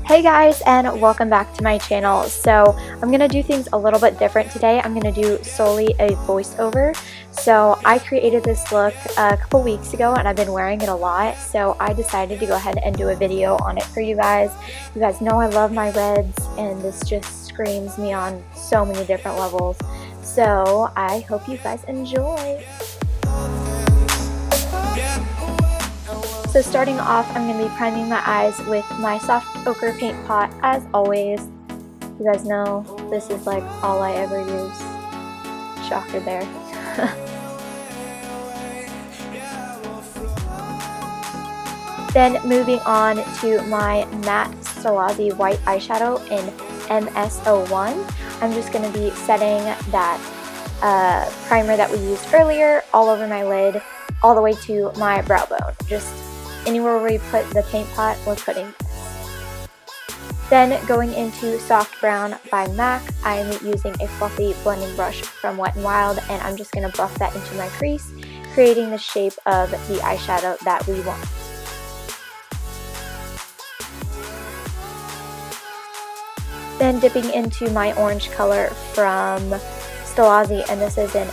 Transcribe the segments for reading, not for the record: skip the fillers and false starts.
Hey guys, and welcome back to my channel. So I'm gonna do things a little bit different today. I'm gonna do solely a voiceover. So I created this look a couple weeks ago and I've been wearing it a lot, so I decided to go ahead and do a video on it for you guys. You guys know I love my reds and this just screams me on so many different levels, so I hope you guys enjoy. So starting off, I'm going to be priming my eyes with my soft ochre paint pot as always. You guys know this is like all I ever use. Shocker there. Then moving on to my matte Stillazzi white eyeshadow in MS01. I'm just going to be setting that primer that we used earlier all over my lid, all the way to my brow bone. Just anywhere where we put the paint pot, we're putting this. Then going into Soft Brown by MAC, I'm using a fluffy blending brush from Wet n Wild, and I'm just going to buff that into my crease, creating the shape of the eyeshadow that we want. Then dipping into my orange color from Stillazzi, and this is in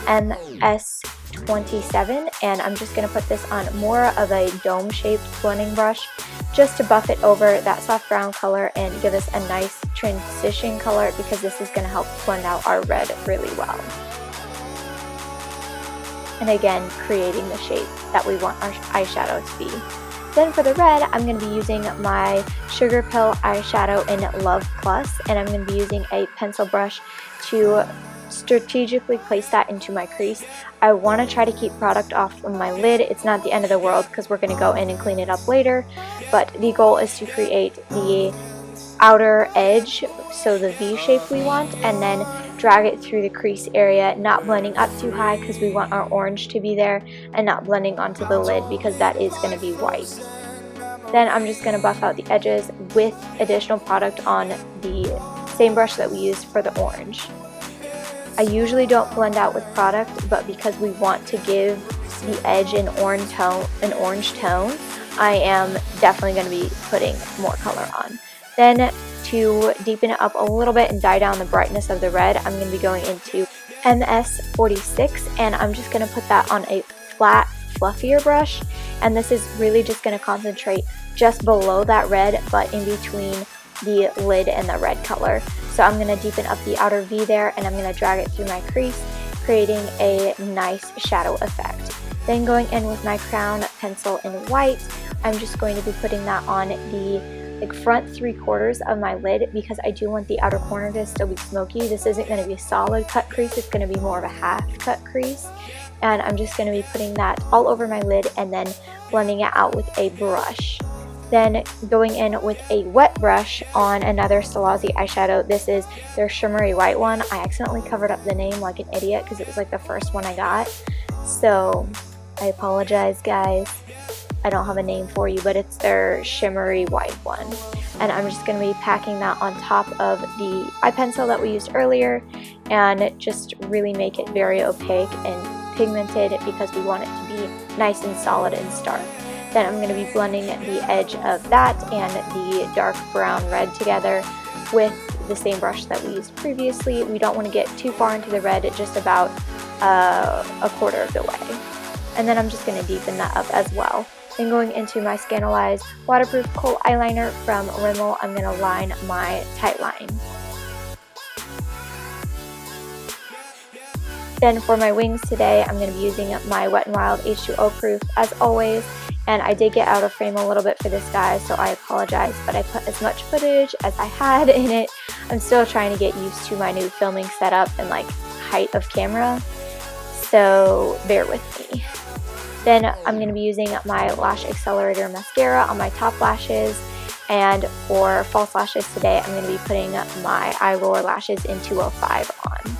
MS27, and I'm just going to put this on more of a dome-shaped blending brush just to buff it over that soft brown color and give us a nice transition color, because this is going to help blend out our red really well. And again, creating the shape that we want our eyeshadow to be. Then for the red, I'm going to be using my Sugar Pill eyeshadow in Love Plus, and I'm going to be using a pencil brush to strategically place that into my crease. I want to try to keep product off of my lid. It's not the end of the world because we're going to go in and clean it up later, but the goal is to create the outer edge, so the V shape we want, and then drag it through the crease area, not blending up too high because we want our orange to be there, and not blending onto the lid because that is going to be white. Then I'm just going to buff out the edges with additional product on the same brush that we used for the orange. I usually don't blend out with product, but because we want to give the edge an orange tone, I am definitely going to be putting more color on. Then to deepen it up a little bit and dye down the brightness of the red, I'm going to be going into MS46, and I'm just going to put that on a flat, fluffier brush, and this is really just going to concentrate just below that red, but in between the lid and the red color. So I'm going to deepen up the outer V there, and I'm going to drag it through my crease, creating a nice shadow effect. Then going in with my crown pencil in white, I'm just going to be putting that on the front 3/4 of my lid, because I do want the outer corner to still be smoky. This isn't going to be a solid cut crease, it's going to be more of a half cut crease, and I'm just going to be putting that all over my lid and then blending it out with a brush. Then going in with a wet brush on another Stillazzi eyeshadow. This is their shimmery white one. I accidentally covered up the name like an idiot because it was like the first one I got, so I apologize guys. I don't have a name for you, but it's their shimmery white one. And I'm just going to be packing that on top of the eye pencil that we used earlier, and just really make it very opaque and pigmented because we want it to be nice and solid and stark. Then I'm going to be blending the edge of that and the dark brown red together with the same brush that we used previously. We don't want to get too far into the red, just about a quarter of the way. And then I'm just going to deepen that up as well. Then going into my Scandalized Waterproof Kohl Eyeliner from Rimmel, I'm going to line my tight line. Then for my wings today, I'm going to be using my Wet n Wild H2O Proof as always. And I did get out of frame a little bit for this guy, so I apologize, but I put as much footage as I had in it. I'm still trying to get used to my new filming setup and like height of camera, so bear with me. Then I'm going to be using my Lash Accelerator Mascara on my top lashes, and for false lashes today, I'm going to be putting my Eylure Lashes in 205 on.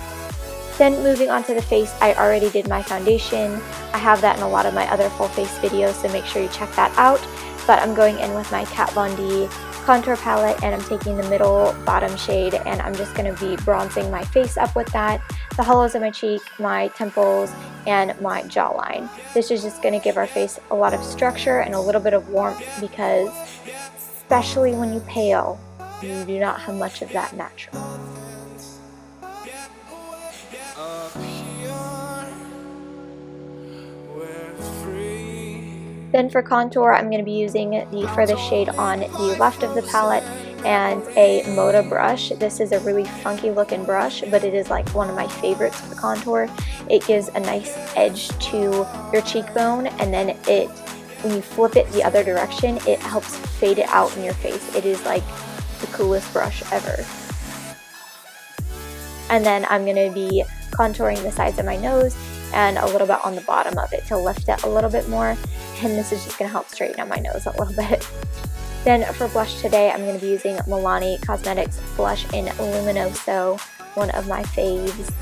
Then moving on to the face, I already did my foundation. I have that in a lot of my other full face videos, so make sure you check that out. But I'm going in with my Kat Von D contour palette, and I'm taking the middle bottom shade, and I'm just going to be bronzing my face up with that, the hollows of my cheek, my temples, and my jawline. This is just going to give our face a lot of structure and a little bit of warmth, because especially when you pale, you do not have much of that natural. Then for contour, I'm going to be using the furthest shade on the left of the palette and a Moda brush. This is a really funky looking brush, but it is like one of my favorites for contour. It gives a nice edge to your cheekbone, and then when you flip it the other direction, it helps fade it out in your face. It is like the coolest brush ever. And then I'm going to be contouring the sides of my nose and a little bit on the bottom of it to lift it a little bit more. And this is just going to help straighten out my nose a little bit. Then for blush today, I'm going to be using Milani Cosmetics Blush in Luminoso, one of my faves.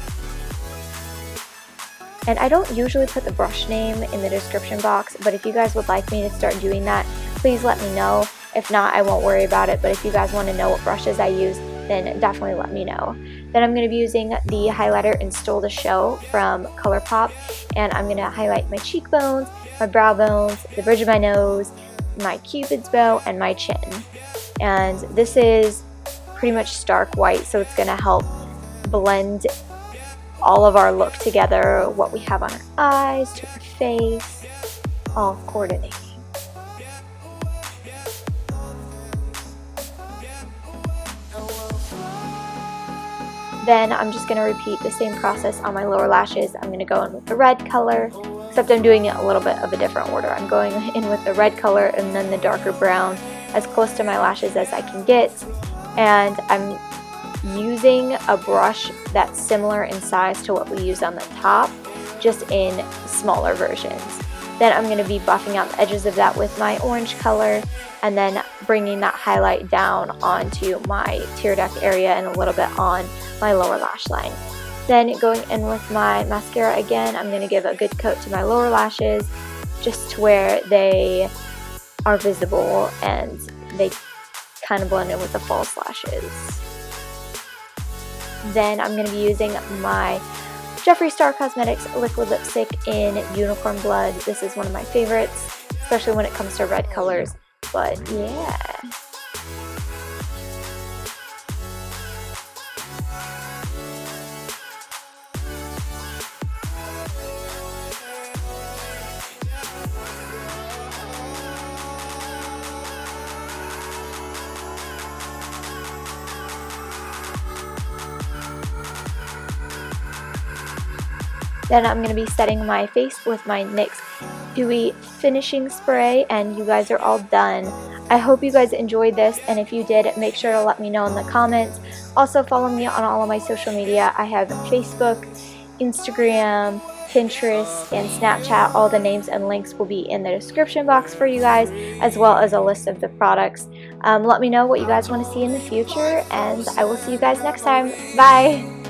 And I don't usually put the brush name in the description box, but if you guys would like me to start doing that, please let me know. If not, I won't worry about it, but if you guys want to know what brushes I use, then definitely let me know. Then I'm going to be using the highlighter in Stole the Show from Colorpop, and I'm going to highlight my cheekbones, my brow bones, the bridge of my nose, my cupid's bow, and my chin. And this is pretty much stark white, so it's going to help blend all of our look together, what we have on our eyes, to our face, all coordinating. Then I'm just going to repeat the same process on my lower lashes. I'm going to go in with the red color, except I'm doing it a little bit of a different order. I'm going in with the red color and then the darker brown, as close to my lashes as I can get. And I'm using a brush that's similar in size to what we used on the top, just in smaller versions. Then I'm going to be buffing out the edges of that with my orange color, and then bringing that highlight down onto my tear duct area and a little bit on my lower lash line. Then going in with my mascara again, I'm going to give a good coat to my lower lashes, just to where they are visible and they kind of blend in with the false lashes. Then I'm going to be using my Jeffree Star Cosmetics liquid lipstick in Unicorn Blood. This is one of my favorites, especially when it comes to red colors. But yeah. Then I'm going to be setting my face with my NYX Dewy Finishing Spray, and you guys are all done. I hope you guys enjoyed this, and if you did, make sure to let me know in the comments. Also, follow me on all of my social media. I have Facebook, Instagram, Pinterest, and Snapchat. All the names and links will be in the description box for you guys, as well as a list of the products. Let me know what you guys want to see in the future, and I will see you guys next time. Bye!